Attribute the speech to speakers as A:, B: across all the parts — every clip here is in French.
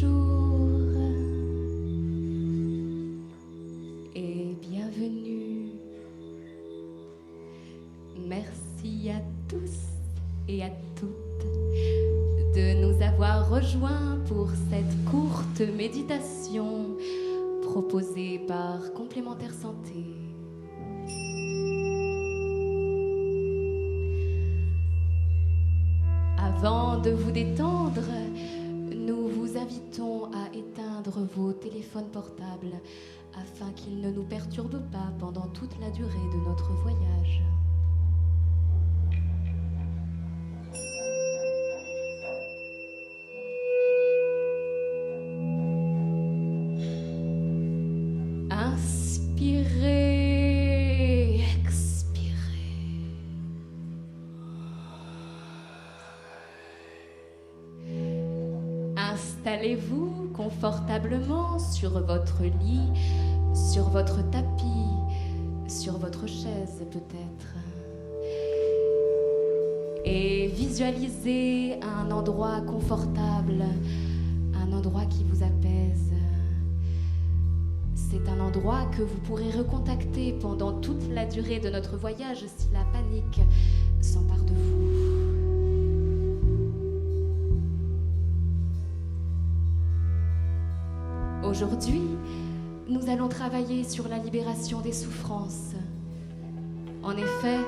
A: bonjour et bienvenue. Merci à tous et à toutes de nous avoir rejoints pour cette courte méditation proposée par Complémentaire Santé. Avant de vous détendre, nous vous invitons à éteindre vos téléphones portables afin qu'ils ne nous perturbent pas pendant toute la durée de notre voyage. Inspirez, expirez. Installez-vous confortablement sur votre lit, sur votre tapis, sur votre chaise peut-être. Et visualisez un endroit confortable, un endroit qui vous apaise. C'est un endroit que vous pourrez recontacter pendant toute la durée de notre voyage si la panique s'empare de vous. Aujourd'hui, nous allons travailler sur la libération des souffrances. En effet,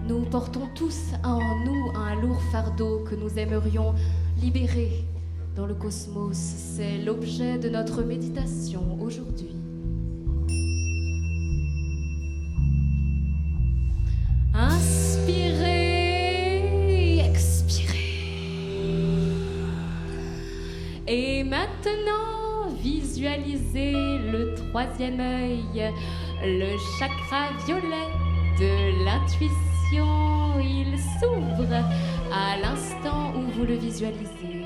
A: nous portons tous en nous un lourd fardeau que nous aimerions libérer dans le cosmos. C'est l'objet de notre méditation aujourd'hui. Inspirez, expirez. Et maintenant, visualisez le troisième œil, le chakra violet de l'intuition. Il s'ouvre à l'instant où vous le visualisez.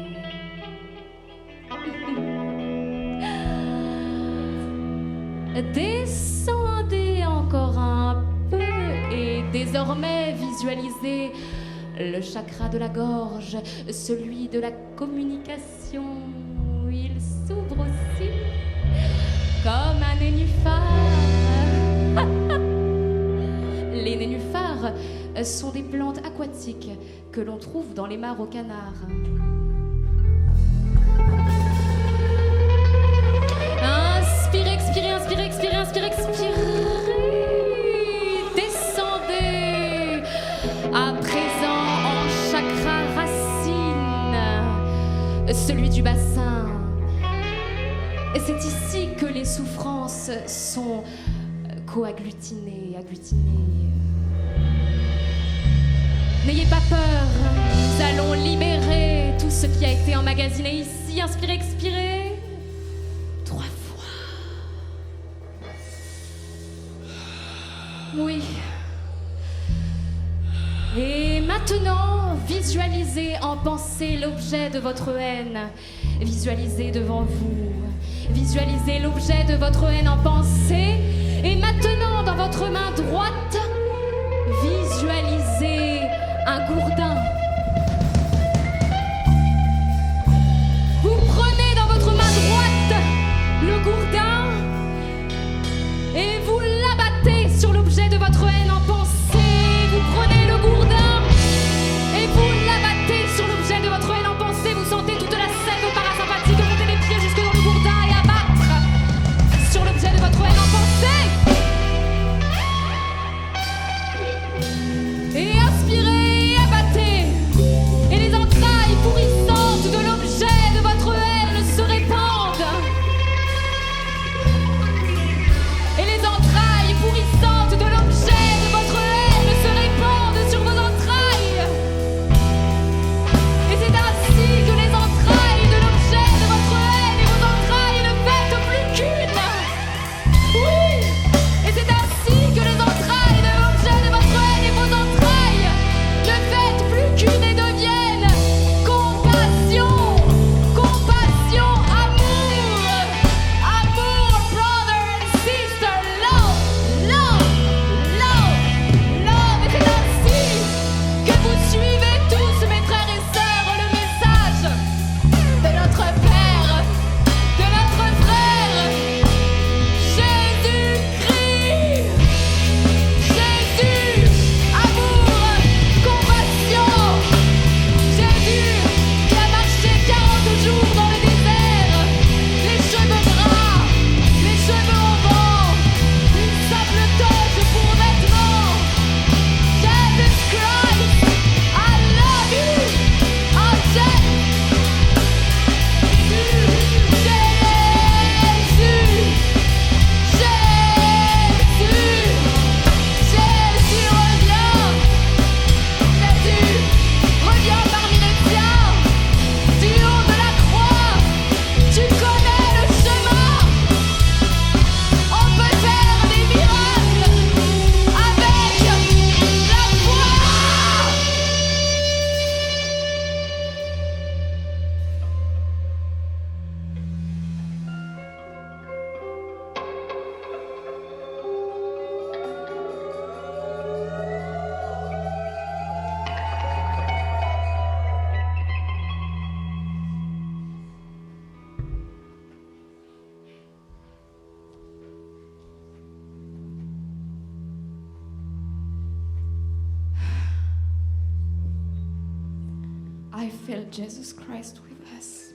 A: Descendez encore un peu et désormais visualisez le chakra de la gorge, celui de la communication. Il s'ouvre aussi comme un nénuphar. Les nénuphars sont des plantes aquatiques que l'on trouve dans les mares aux canards. Inspirez, expirez, inspirez, expirez, inspirez, expirez. Descendez à présent en chakra racine, celui du bassin. C'est ici que les souffrances sont coagglutinées, agglutinées. N'ayez pas peur, nous allons libérer tout ce qui a été emmagasiné ici. Inspirez, expirez. 3 fois. Oui. Et maintenant, visualisez en pensée l'objet de votre haine. Visualisez devant vous. Visualisez l'objet de votre haine en pensée. Et maintenant, dans votre main droite, visualisez un gourdin. Vous prenez dans votre main droite le gourdin et vous l'abattez sur l'objet de votre haine en pensée. Vous prenez le gourdin et vous l'abattez sur l'objet de votre haine en pensée. Vous sentez toute la sève parasympathique monter les pieds jusque dans le gourdin et abattre sur l'objet de votre haine en pensée. Et inspirez et abattez. I feel Jesus Christ with us.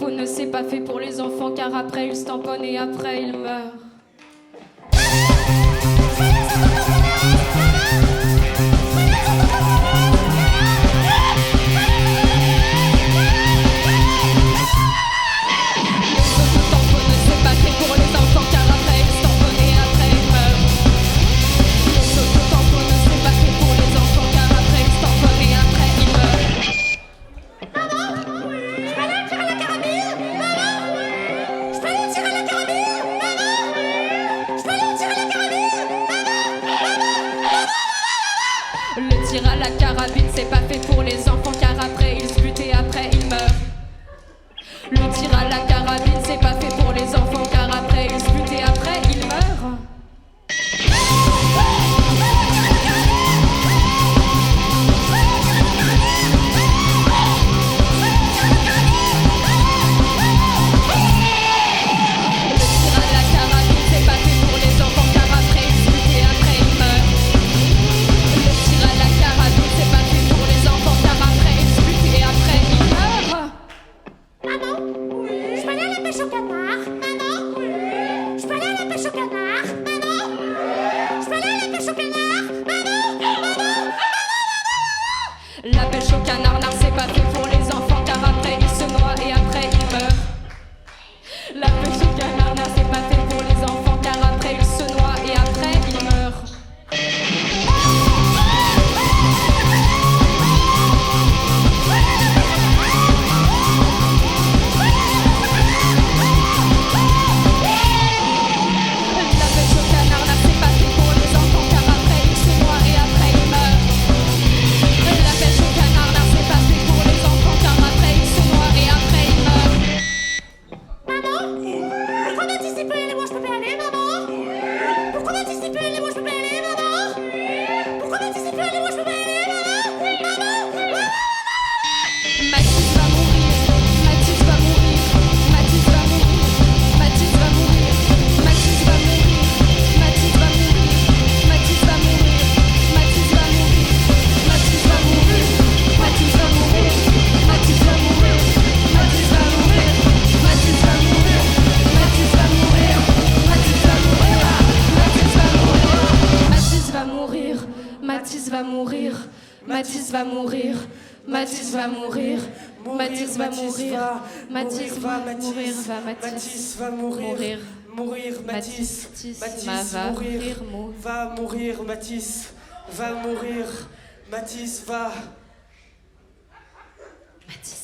A: tamponne, c'est pas fait pour les enfants, car après ils se tamponnent et après ils meurent. Le tir à la carabine, c'est pas fait pour les enfants, car après ils se butent et après ils meurent. Le tir à la carabine, c'est pas fait pour les enfants, car après ils se butent et après ils meurent. La pêche au canard, c'est pas fait pour les enfants, car après ils se noient et après ils meurent. La pêche au canard, c'est pas fait pour les enfants, car après ils se noient et après ils meurent. Mathis va mourir, Mathis va mourir, Mathis va mourir, Mathis va mourir, Mathis va mourir, Mathis va mourir,
B: mourir, Mathis, Mathis va mourir, Mathis va mourir, Mathis va.
A: Mathis.